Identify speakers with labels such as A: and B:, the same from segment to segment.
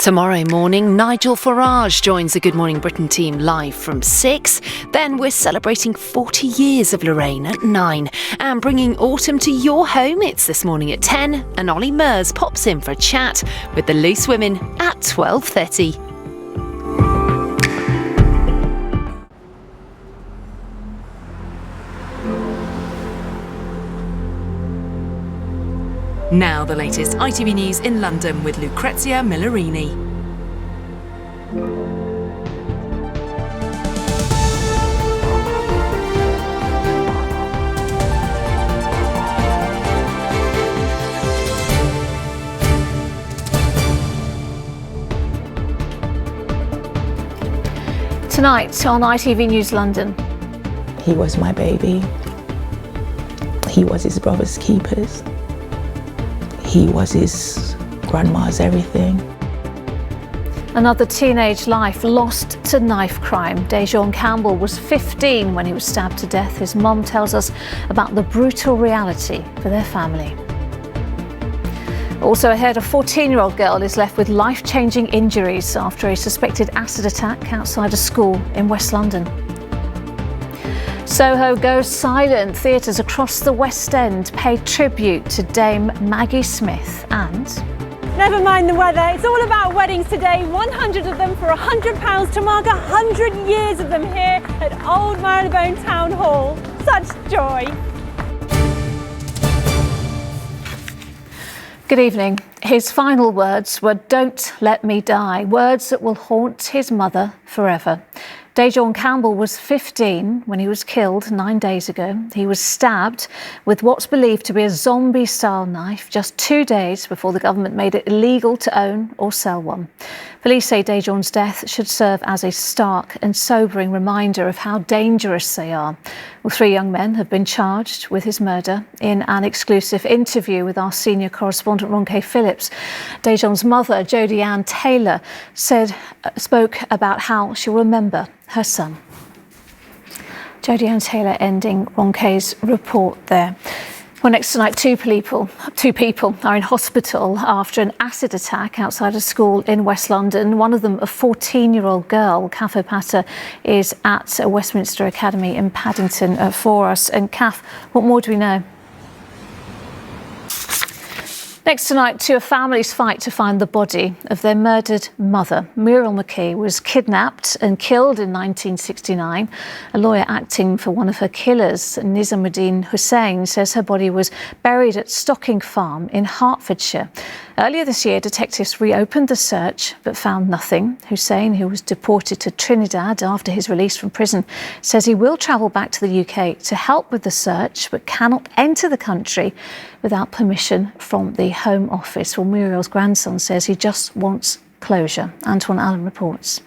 A: Tomorrow morning, Nigel Farage joins the Good Morning Britain team live from 6. Then we're celebrating 40 years of Lorraine at 9. And bringing autumn to your home, it's This Morning at 10. And Ollie Mers pops in for a chat with the Loose Women at 12:30. Now the latest ITV News in London with Lucrezia Millarini.
B: Tonight on ITV News London.
C: He was my baby. He was his brother's keepers. He was his grandma's everything.
B: Another teenage life lost to knife crime. Dejon Campbell was 15 when he was stabbed to death. His mum tells us about the brutal reality for their family. Also ahead, a 14-year-old girl is left with life-changing injuries after a suspected acid attack outside a school in West London. Soho goes silent. Theatres across the West End pay tribute to Dame Maggie Smith and...
D: Never mind the weather, it's all about weddings today. 100 of them for £100 to mark 100 years of them here at Old Marylebone Town Hall. Such joy.
B: Good evening. His final words were "Don't let me die," words that will haunt his mother forever. Dejon Campbell was 15 when he was killed 9 days ago. He was stabbed with what's believed to be a zombie-style knife just 2 days before the government made it illegal to own or sell one. Police say Dejon's death should serve as a stark and sobering reminder of how dangerous they are. Well, 3 young men have been charged with his murder. In an exclusive interview with our senior correspondent Ronke Phillips, Dejon's mother, Jodie Ann Taylor, spoke about how she'll remember her son. Jodie Ann Taylor ending Ronke's report there. Well, next tonight, two people are in hospital after an acid attack outside a school in West London. One of them, a 14-year-old girl. Kath O'Patter is at Westminster Academy in Paddington for us. And Kath, what more do we know? Next tonight, two families fight to find the body of their murdered mother. Muriel McKee was kidnapped and killed in 1969. A lawyer acting for one of her killers, Nizamuddin Hussain, says her body was buried at Stocking Farm in Hertfordshire. Earlier this year, detectives reopened the search but found nothing. Hussain, who was deported to Trinidad after his release from prison, says he will travel back to the UK to help with the search but cannot enter the country without permission from the Home Office. Well, Muriel's grandson says he just wants closure. Antoine Allen reports.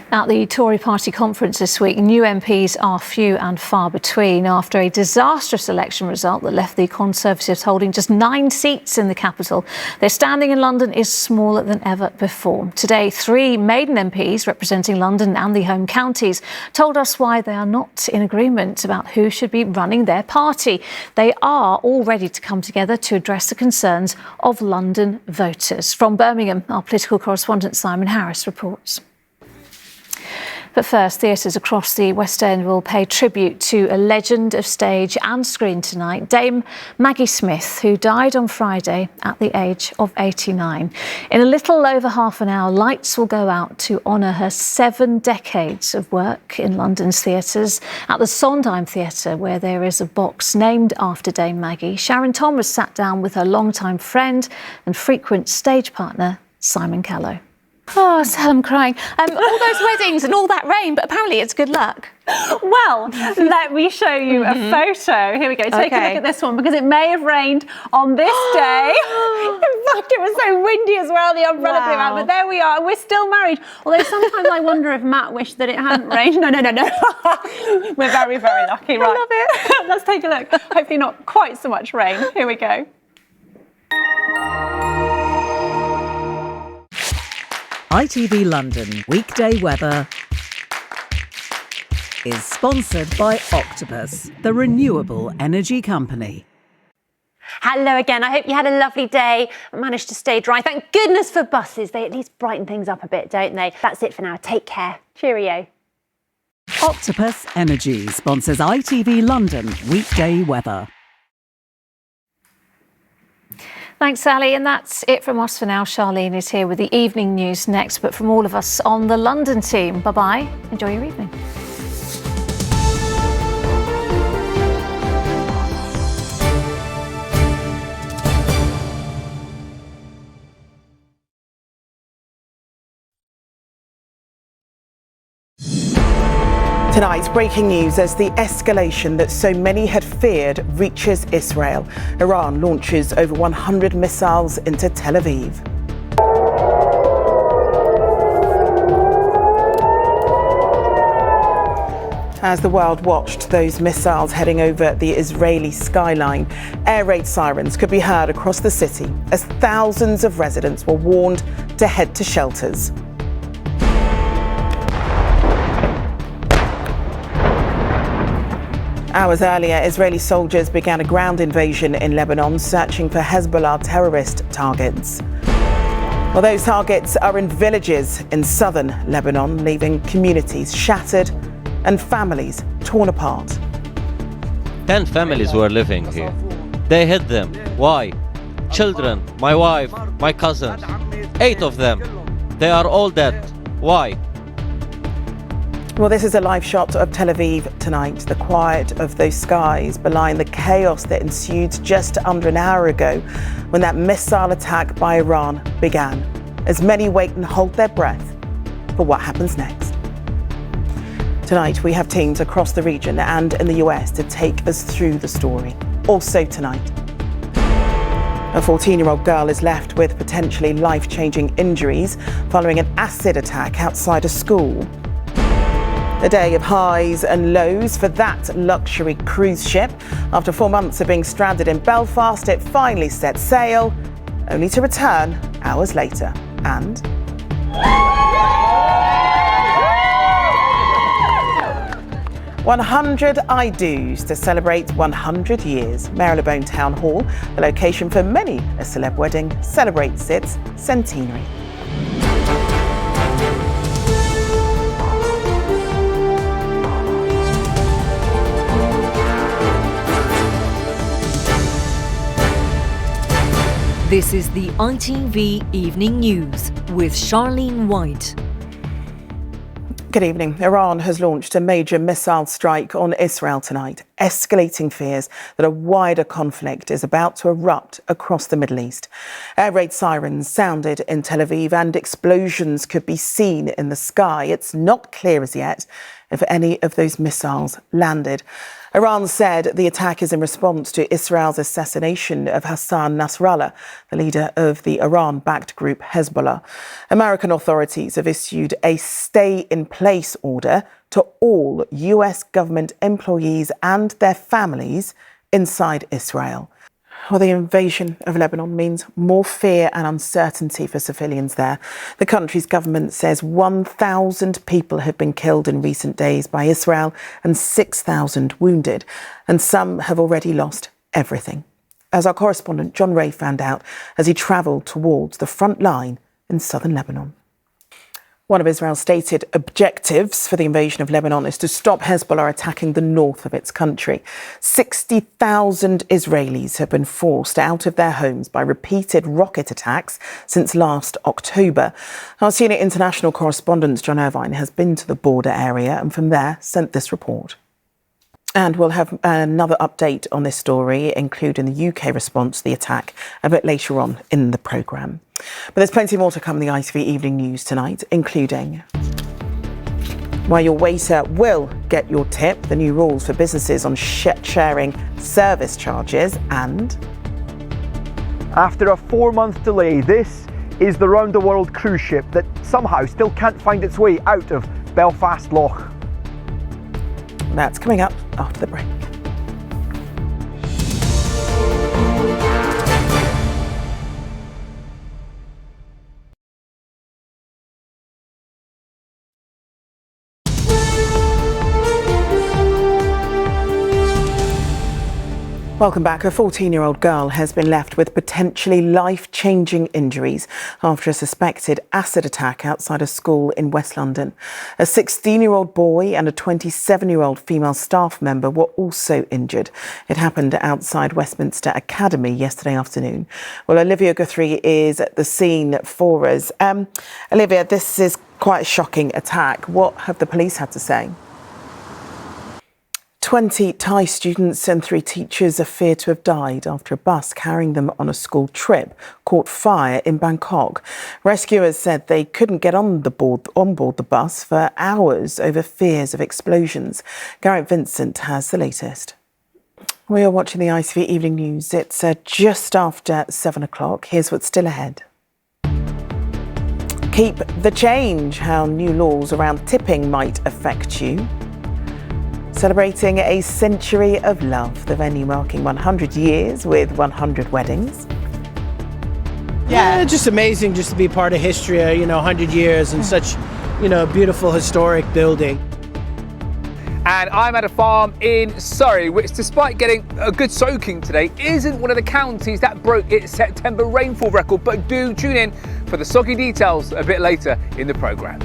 B: At the Tory party conference this week, new MPs are few and far between after a disastrous election result that left the Conservatives holding just 9 seats in the capital. Their standing in London is smaller than ever before. Today, 3 maiden MPs representing London and the home counties told us why they are not in agreement about who should be running their party. They are all ready to come together to address the concerns of London voters. From Birmingham, our political correspondent Simon Harris reports. But first, theatres across the West End will pay tribute to a legend of stage and screen tonight, Dame Maggie Smith, who died on Friday at the age of 89. In a little over half an hour, lights will go out to honour her 7 decades of work in London's theatres. At the Sondheim Theatre, where there is a box named after Dame Maggie, Sharon Thomas sat down with her longtime friend and frequent stage partner, Simon Callow. Oh, Sal, I'm crying. All those weddings and all that rain, but apparently it's good luck.
D: Well, let me show you a photo. Here we go. Take a look at this one, because it may have rained on this day. In fact, it was so windy as well, the umbrella blew out. But there we are. We're still married. Although sometimes I wonder if Matt wished that it hadn't rained. No. We're very, very lucky. Right. I love it. Let's take a look. Hopefully not quite so much rain. Here we go.
E: ITV London weekday weather is sponsored by Octopus, the renewable energy company.
D: Hello again. I hope you had a lovely day and managed to stay dry. Thank goodness for buses. They at least brighten things up a bit, don't they? That's it for now. Take care. Cheerio.
E: Octopus Energy sponsors ITV London weekday weather.
B: Thanks, Sally. And that's it from us for now. Charlene is here with the evening news next. But from all of us on the London team, bye-bye. Enjoy your evening.
F: Tonight's breaking news as the escalation that so many had feared reaches Israel. Iran launches over 100 missiles into Tel Aviv. As the world watched those missiles heading over the Israeli skyline, air raid sirens could be heard across the city as thousands of residents were warned to head to shelters. Hours earlier, Israeli soldiers began a ground invasion in Lebanon, searching for Hezbollah terrorist targets. Well, those targets are in villages in southern Lebanon, leaving communities shattered and families torn apart.
G: 10 families were living here. They hid them. Why? Children, my wife, my cousins, 8 of them. They are all dead. Why?
F: Well, this is a live shot of Tel Aviv tonight. The quiet of those skies belying the chaos that ensued just under an hour ago when that missile attack by Iran began, as many wait and hold their breath for what happens next. Tonight, we have teams across the region and in the US to take us through the story. Also tonight, a 14-year-old girl is left with potentially life-changing injuries following an acid attack outside a school. A day of highs and lows for that luxury cruise ship. After 4 months of being stranded in Belfast, it finally set sail, only to return hours later. And 100 I Do's to celebrate 100 years. Marylebone Town Hall, the location for many a celeb wedding, celebrates its centenary.
E: This is the ITV Evening News with Charlene White.
F: Good evening. Iran has launched a major missile strike on Israel tonight, escalating fears that a wider conflict is about to erupt across the Middle East. Air raid sirens sounded in Tel Aviv and explosions could be seen in the sky. It's not clear as yet if any of those missiles landed. Iran said the attack is in response to Israel's assassination of Hassan Nasrallah, the leader of the Iran-backed group Hezbollah. American authorities have issued a stay-in-place order to all US government employees and their families inside Israel. Well, the invasion of Lebanon means more fear and uncertainty for civilians there. The country's government says 1,000 people have been killed in recent days by Israel and 6,000 wounded, and some have already lost everything. As our correspondent John Ray found out as he travelled towards the front line in southern Lebanon. One of Israel's stated objectives for the invasion of Lebanon is to stop Hezbollah attacking the north of its country. 60,000 Israelis have been forced out of their homes by repeated rocket attacks since last October. Our senior international correspondent John Irvine has been to the border area and from there sent this report. And we'll have another update on this story, including the UK response to the attack, a bit later on in the programme. But there's plenty more to come in the ITV Evening News tonight, including why your waiter will get your tip, the new rules for businesses on sharing service charges, and
H: after a 4-month delay, this is the round-the-world cruise ship that somehow still can't find its way out of Belfast Lough.
F: That's coming up after the break. Welcome back. A 14-year-old girl has been left with potentially life-changing injuries after a suspected acid attack outside a school in West London. A 16-year-old boy and a 27-year-old female staff member were also injured. It happened outside Westminster Academy yesterday afternoon. Well, Olivia Guthrie is at the scene for us. Olivia, this is quite a shocking attack. What have the police had to say? 20 Thai students and 3 teachers are feared to have died after a bus carrying them on a school trip caught fire in Bangkok. Rescuers said they couldn't get on board the bus for hours over fears of explosions. Garrett Vincent has the latest. We are watching the ITV Evening News. It's just after 7 o'clock. Here's what's still ahead. Keep the change, how new laws around tipping might affect you. Celebrating a century of love, the venue marking 100 years with 100 weddings.
I: Yeah, just amazing just to be part of history, 100 years and such, beautiful historic building.
J: And I'm at a farm in Surrey, which despite getting a good soaking today, isn't one of the counties that broke its September rainfall record. But do tune in for the soggy details a bit later in the programme.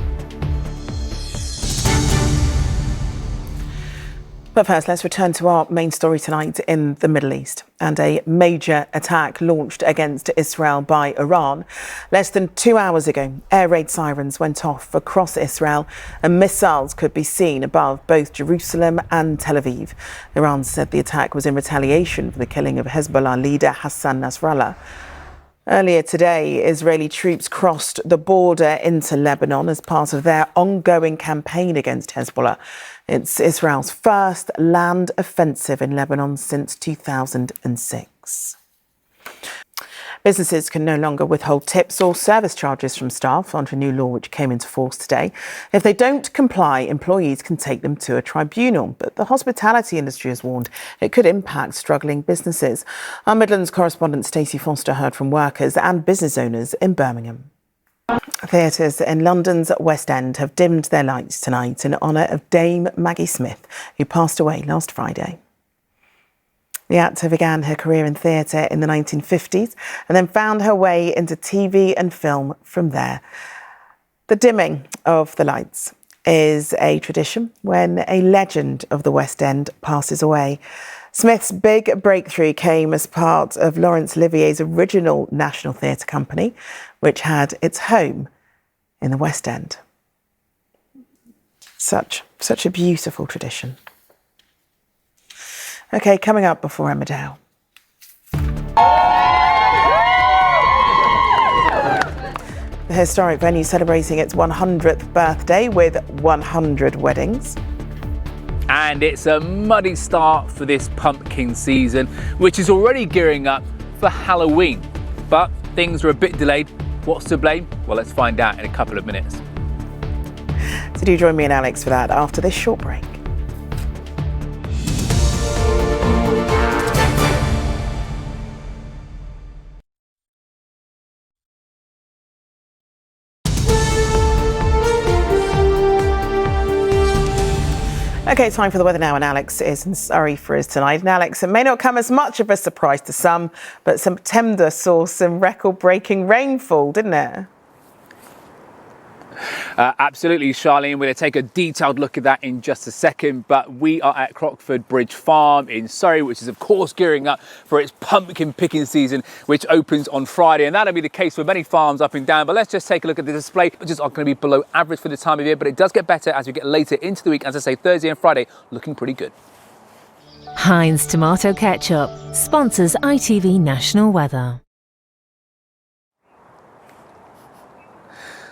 F: But first, let's return to our main story tonight in the Middle East and a major attack launched against Israel by Iran. Less than 2 hours ago, air raid sirens went off across Israel and missiles could be seen above both Jerusalem and Tel Aviv. Iran said the attack was in retaliation for the killing of Hezbollah leader Hassan Nasrallah. Earlier today, Israeli troops crossed the border into Lebanon as part of their ongoing campaign against Hezbollah. It's Israel's first land offensive in Lebanon since 2006. Businesses can no longer withhold tips or service charges from staff under a new law which came into force today. If they don't comply, employees can take them to a tribunal. But the hospitality industry has warned it could impact struggling businesses. Our Midlands correspondent Stacey Foster heard from workers and business owners in Birmingham. Theatres in London's West End have dimmed their lights tonight in honour of Dame Maggie Smith, who passed away last Friday. The actor began her career in theatre in the 1950s and then found her way into TV and film from there. The dimming of the lights is a tradition when a legend of the West End passes away. Smith's big breakthrough came as part of Laurence Olivier's original National Theatre Company, which had its home in the West End. Such a beautiful tradition. OK, coming up before Emmerdale. The historic venue celebrating its 100th birthday with 100 weddings.
J: And it's a muddy start for this pumpkin season, which is already gearing up for Halloween. But things are a bit delayed. What's to blame? Well, let's find out in a couple of minutes.
F: So do join me and Alex for that after this short break. OK, time for the weather now, and Alex is in Surrey for us tonight. And Alex, it may not come as much of a surprise to some, but September saw some record-breaking rainfall, didn't it?
J: Absolutely, Charlene. We're going to take a detailed look at that in just a second, but we are at Crockford Bridge Farm in Surrey, which is of course gearing up for its pumpkin picking season, which opens on Friday, and that'll be the case for many farms up and down. But let's just take a look at the display, which is going to be below average for the time of year, but it does get better as we get later into the week. As I say, Thursday and Friday looking pretty good.
E: Heinz Tomato Ketchup sponsors ITV National Weather.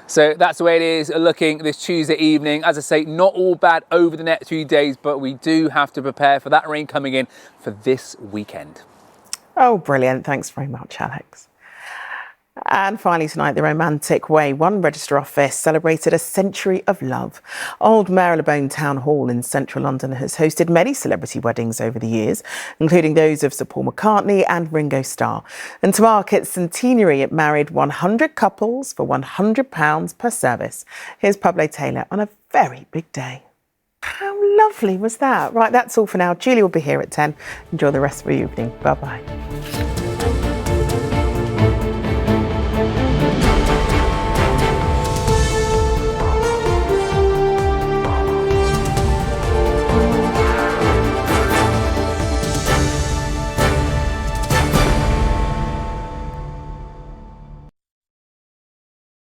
J: So that's the way it is looking this Tuesday evening. As I say, not all bad over the next few days, but we do have to prepare for that rain coming in for this weekend.
F: Oh, brilliant. Thanks very much, Alex. And finally tonight, the romantic way one register office celebrated a century of love. Old Marylebone Town Hall in central London has hosted many celebrity weddings over the years, including those of Sir Paul McCartney and Ringo Starr. And to mark its centenary, it married 100 couples for £100 per service. Here's Pablo Taylor on a very big day. How lovely was that? Right, that's all for now. Julie will be here at 10. Enjoy the rest of your evening. Bye-bye.